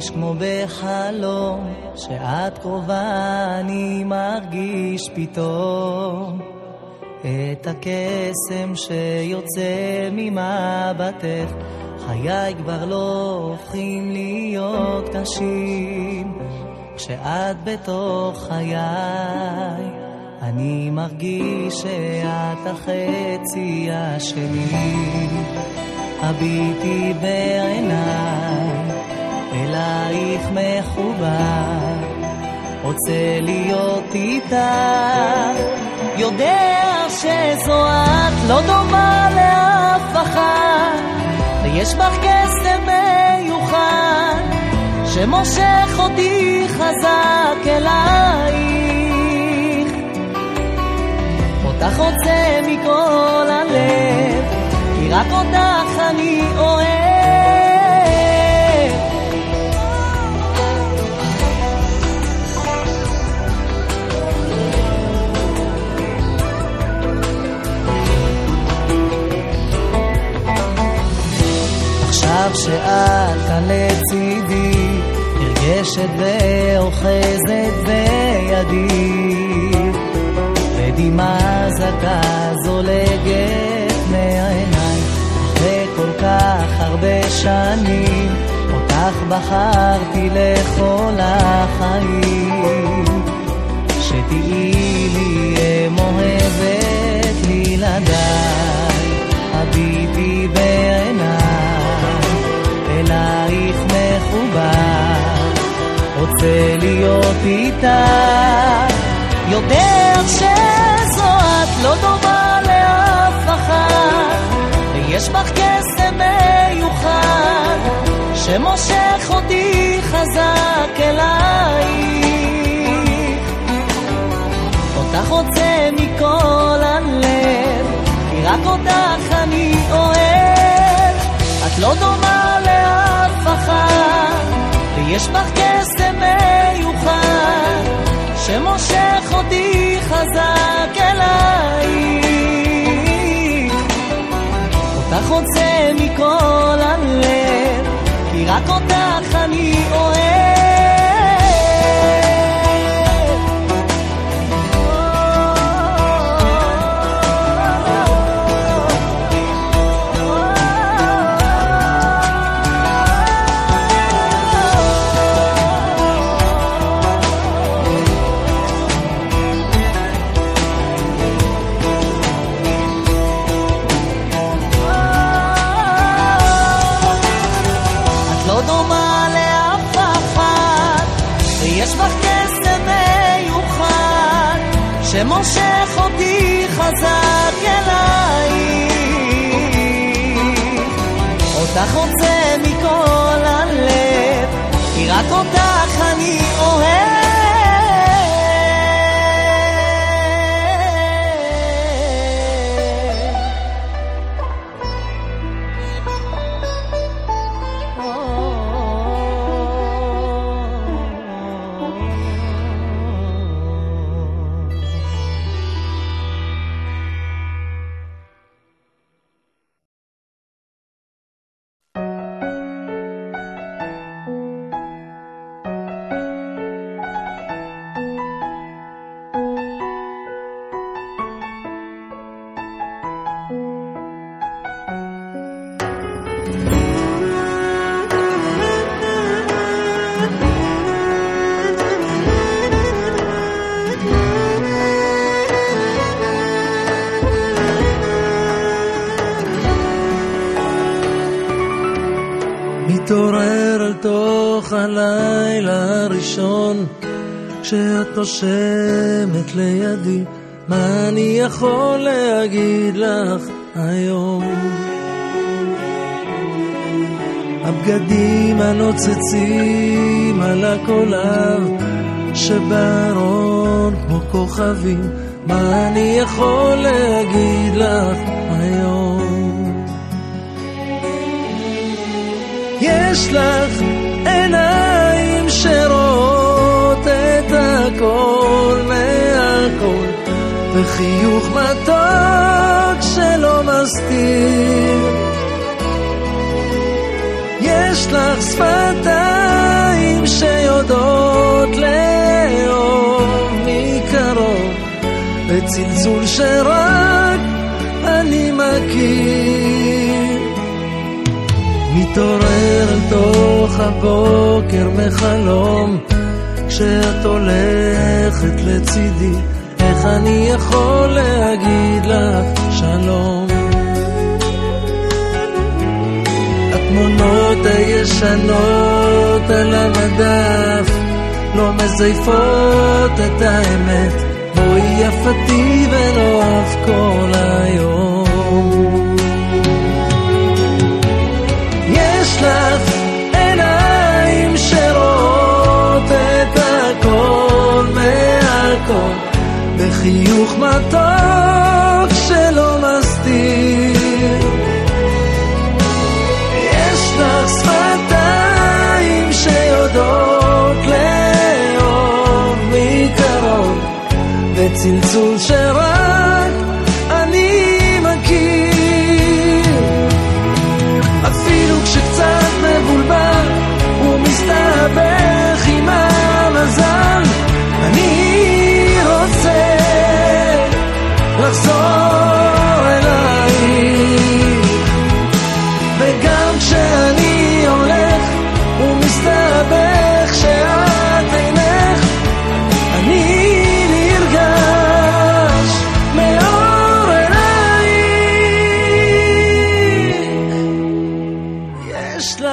מרגיש כמו בחלום, שאת קרובה אני מרגיש פתאום את הקסם שיוצא ממבטך. חיי כבר לא הופכים להיות קשים, כשאת בתוך חיי אני מרגיש שאת החצי השני. הביטי בעיניי, אלייך מחובר, רוצה להיות איתך, יודע שזו את לא דומה לאף אחת, ויש בך קסם מיוחד שמושך אותי חזק אלייך. אותך רוצה מכל הלב, כי רק אותך אני אוהב. עכשיו שאת כאן לצידי, נרגשת ואוחזת בידי, ודמעה זכה זולגת מהעיניים. אחרי כל כך הרבה שנים, אותך בחרתי לכל החיים, שתהיי לי אם אוהבת בלעדיי. הביטי בעיניי, אלייך מחובר, רוצה להיות איתך, יודע שזו את לא דומה לאף אחת, ויש בך קסם מיוחד שמושך אותי חזק אלייך. אותך רוצה מכל הלב, כי רק אותך אני אוהב. את לא דומה לאף אחת, ויש בך קסם מיוחד שמושך אותי חזק אלייך. אותך רוצה מכל הלב, כי רק אותך אני אוהב. שמושך אותי חזק אלייך. אותך רוצה מכל הלב, כי רק אותך אני אוהב. מתעורר אל תוך הלילה הראשון, כשאת נושמת לידי, מה אני יכול להגיד לך היום? הבגדים הנוצצים על הקולב שבארון כמו כוכבים, מה אני יכול להגיד לך היום? יש לך עיניים שרואות את הכל מהכל, וחיוך מתוק שלא מסתיר. יש לך שפתיים בצלצול שרק אני מכיר. מתעורר אל תוך הבוקר מחלום, כשאת הולכת לצידי, איך אני יכול להגיד לך שלום? התמונות הישנות על המדף לא מזייפות את האמת, בואי יפתי ונאהב כל היום. יש לך עיניים שרואות את הכל מהכל, בחיוך מתוק שלא מסתיר. יש לך שפתיים שיודעות לאהוב מקרוב, בצלצול שרק אני מכיר. אפילו כשקצת מבולבל ומסתבך עם המזל, אני רוצה לחזור אלייך. וגם כשאני הולך ומסתבך שאת אינך, אני נרגש מאור אלייך. יש לה